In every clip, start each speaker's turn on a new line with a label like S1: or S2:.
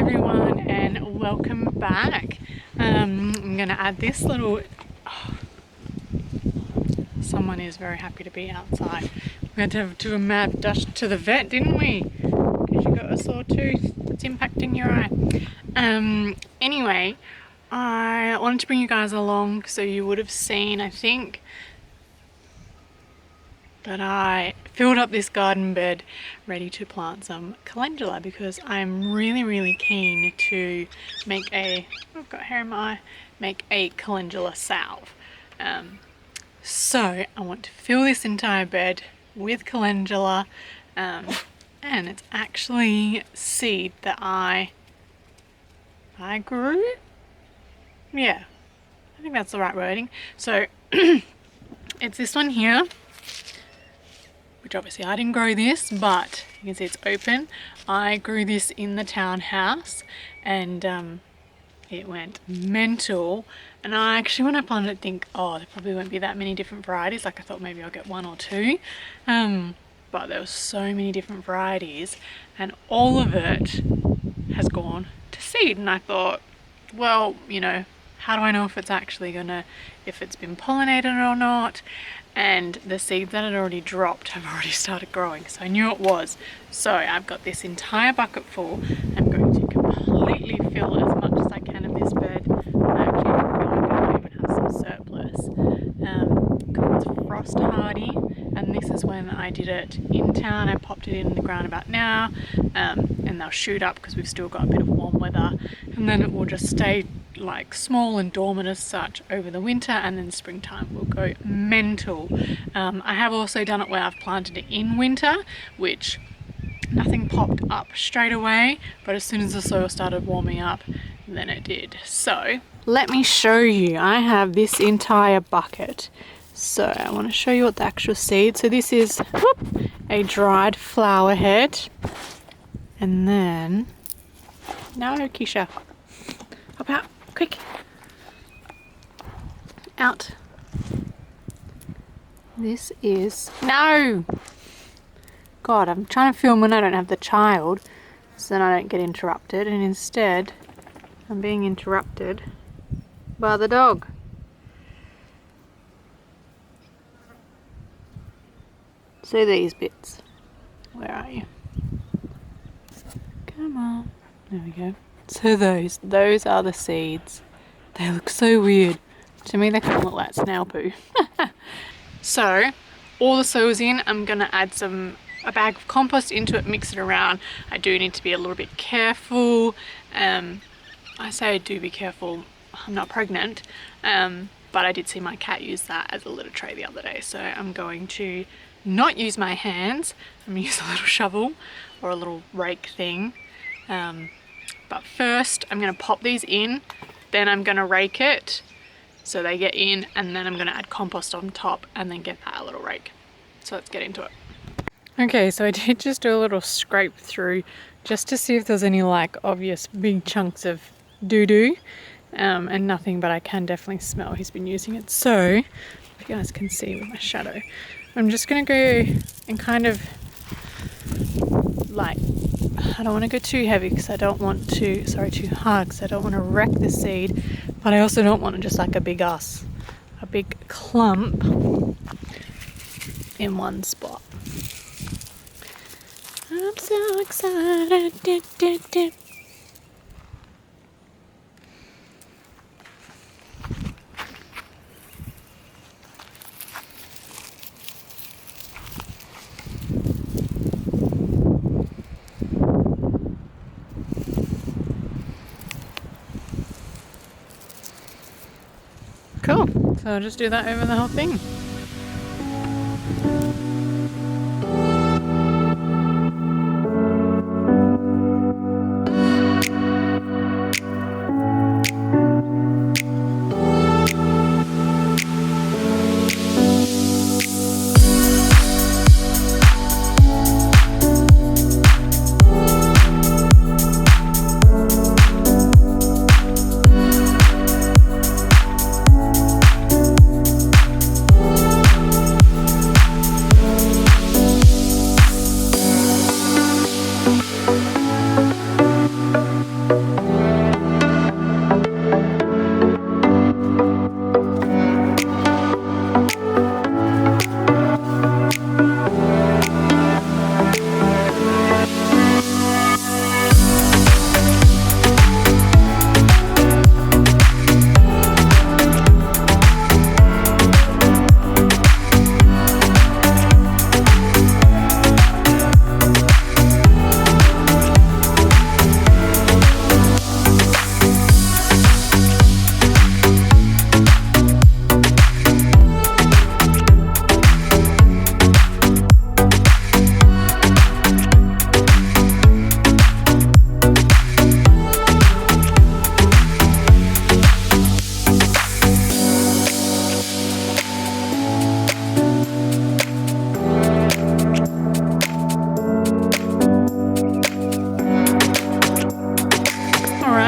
S1: everyone and welcome back. I'm going to add this little... someone is very happy to be outside. We had to have to do a mad dash to the vet, didn't we? Because you got a sore tooth that's impacting your eye. Anyway, I wanted to bring you guys along so you would have seen, I think, that I filled up this garden bed ready to plant some calendula because I'm really keen to make a, I've got hair in my eye, make a calendula salve. So I want to fill this entire bed with calendula, and it's actually seed that I grew. Yeah, I think that's the right wording. So it's this one here, which obviously I didn't grow this, but you can see it's open. I grew this in the townhouse and it went mental. And I actually, when I planted it, think, oh, there probably won't be that many different varieties. Like I thought maybe I'll get one or two. But there were so many different varieties and all of it has gone to seed. And I thought, well, you know, how do I know if it's actually if it's been pollinated or not? And the seeds that had already dropped have already started growing, so I knew it was. So I've got this entire bucket full. I'm going to completely fill as much as I can of this bed. I actually feel like I might even have some surplus because it's frost hardy, and this is when I did it in town. I popped it in the ground about now, and they'll shoot up because we've still got a bit of warm weather, and then it will just stay like small and dormant as such over the winter, and then springtime will go mental. I have also done it where I've planted it in winter, which nothing popped up straight away, but as soon as the soil started warming up, then it did. So let me show you. I have this entire bucket, so I want to show you what the actual seed. So this is a dried flower head, and then no, Keisha, hop out. Quick, out. This is, no! God, I'm trying to film when I don't have the child, so then I don't get interrupted, and instead I'm being interrupted by the dog. See these bits? Where are you? Come on. There we go. So those are the seeds. They look so weird. To me they kind of look like snail poo. So all the soil's in. I'm gonna add a bag of compost into it, mix it around. I do need to be a little bit careful. I say I do be careful. I'm not pregnant, but I did see my cat use that as a litter tray the other day. So I'm going to not use my hands. I'm gonna use a little shovel or a little rake thing. But first I'm going to pop these in, then I'm going to rake it so they get in, and then I'm going to add compost on top and then get that a little rake. So let's get into it. Okay, so I did just do a little scrape through just to see if there's any like obvious big chunks of doo-doo, and nothing, but I can definitely smell he's been using it. So if you guys can see with my shadow, I'm just going to go and kind of like, I don't want to go too heavy because I don't want to, too hard because I don't want to wreck the seed, but I also don't want just like a big clump in one spot. I'm so excited. Cool, so I'll just do that over the whole thing.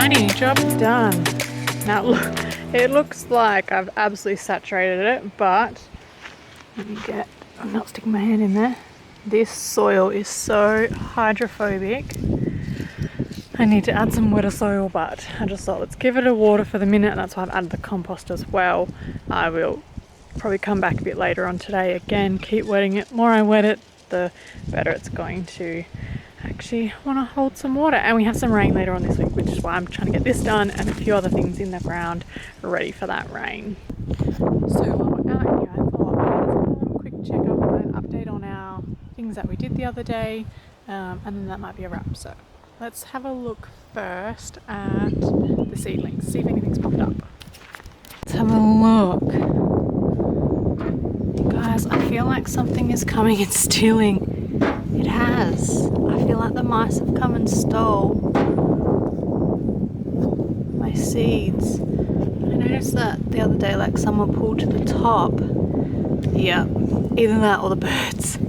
S1: Alrighty, job done. Now look, it looks like I've absolutely saturated it, but let me get, I'm not sticking my hand in there. This soil is so hydrophobic. I need to add some wetter soil, but I just thought let's give it a water for the minute, and that's why I've added the compost as well. I will probably come back a bit later on today again, keep wetting it. The more I wet it, the better it's going to actually want to hold some water. And we have some rain later on this week, which is why I'm trying to get this done and a few other things in the ground ready for that rain. So while we're out here, I thought let's have a little quick check up and update on our things that we did the other day, and then that might be a wrap. So let's have a look first at the seedlings, see if anything's popped up. Let's have a look. Guys, I feel like something is coming and stealing. It has. I feel like the mice have come and stole my seeds. I noticed that the other day, like someone pulled to the top. Yeah, either that or the birds.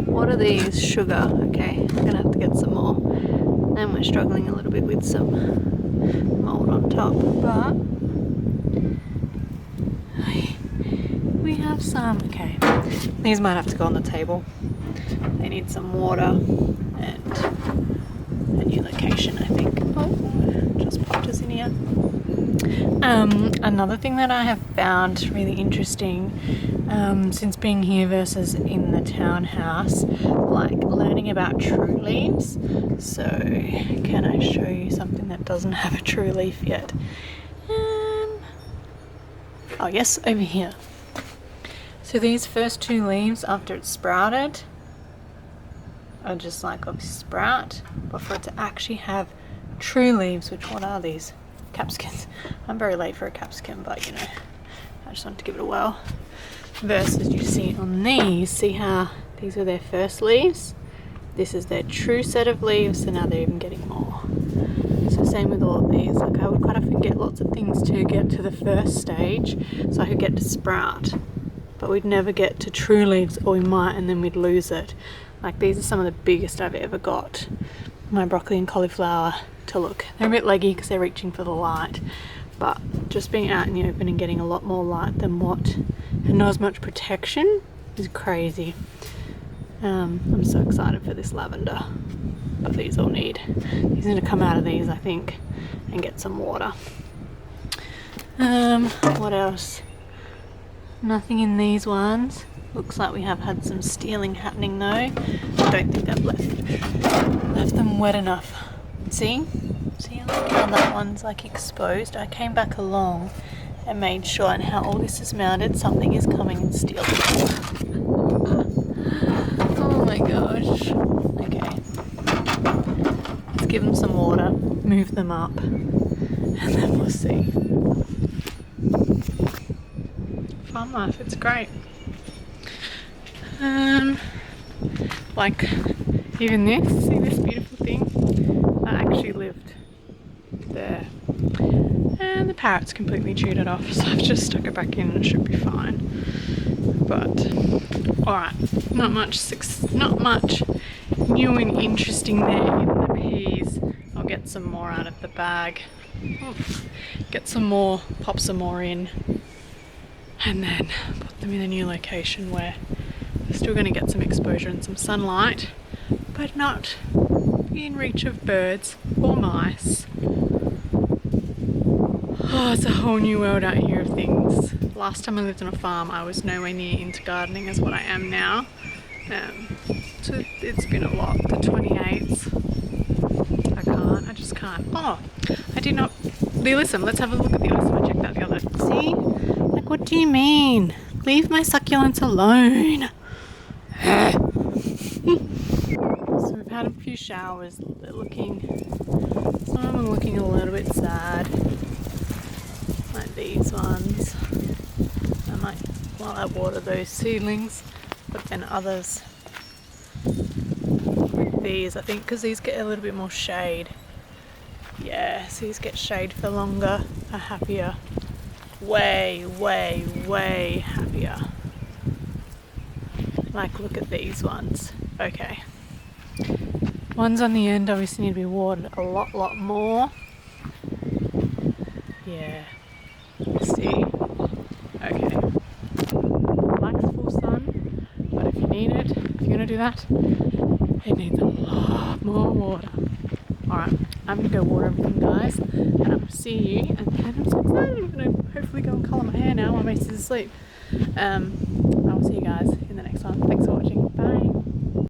S1: What are these? Sugar. Okay, I'm gonna have to get some more. And we're struggling a little bit with some mold on top, but we have some. Okay, these might have to go on the table. They need some water and a new location, I think. Oh, just popped us in here. Another thing that I have found really interesting since being here versus in the townhouse, like learning about true leaves. So can I show you something that doesn't have a true leaf yet? Oh yes, over here. So these first two leaves after it's sprouted are just like a sprout, but for it to actually have true leaves, which what are these? Capsicums. I'm very late for a capsicum, but you know, I just wanted to give it a whirl. Versus you see on these, see how these are their first leaves? This is their true set of leaves, so now they're even getting more. So same with all of these, like I would quite often get lots of things to get to the first stage, so I could get to sprout, but we'd never get to true leaves, or we might and then we'd lose it. Like these are some of the biggest I've ever got. My broccoli and cauliflower to look. They're a bit leggy because they're reaching for the light, but just being out in the open and getting a lot more light than what, and not as much protection is crazy. I'm so excited for this lavender, but these need to come out of these, I think, and get some water. What else? Nothing in these ones. Looks like we have had some stealing happening though. I don't think they've left them wet enough. See how that one's like exposed? I came back along and made sure, and how all this is mounted, something is coming and stealing them. Oh my gosh. Okay. Let's give them some water, move them up, and then we'll see. Farm life, it's great. Like even this, see this beautiful thing? That actually lived there. And the parrot's completely chewed it off, so I've just stuck it back in and it should be fine. But alright, not much new and interesting there in the peas. I'll get some more out of the bag. Get some more, pop some more in, and then put them in a new location where they're still going to get some exposure and some sunlight, but not in reach of birds or mice. Oh, it's a whole new world out here of things. Last time I lived on a farm, I was nowhere near into gardening as what I am now. So it's been a lot. The 28th. I just can't. Oh, I did not. The Alyssum. Let's have a look at the Alyssum. I checked that the other day. See? Like, what do you mean? Leave my succulents alone. So we've had a few showers. They're looking, some of them are looking a little bit sad, like these ones. I might, while I water those seedlings, but then others, like these, I think, because these get a little bit more shade. Yeah, so these get shade for longer, are happier. Way happier. Like, look at these ones. Okay. Ones on the end obviously need to be watered a lot more. Yeah, see, okay. Likes full sun, but if you need it, if you're gonna do that, it needs a lot more water. Alright, I'm gonna go water everything, guys, and I'm gonna see you, and I'm so excited. I'm gonna hopefully go and colour my hair now while Mace is asleep. I will see you guys in the next one. Thanks for watching. Bye.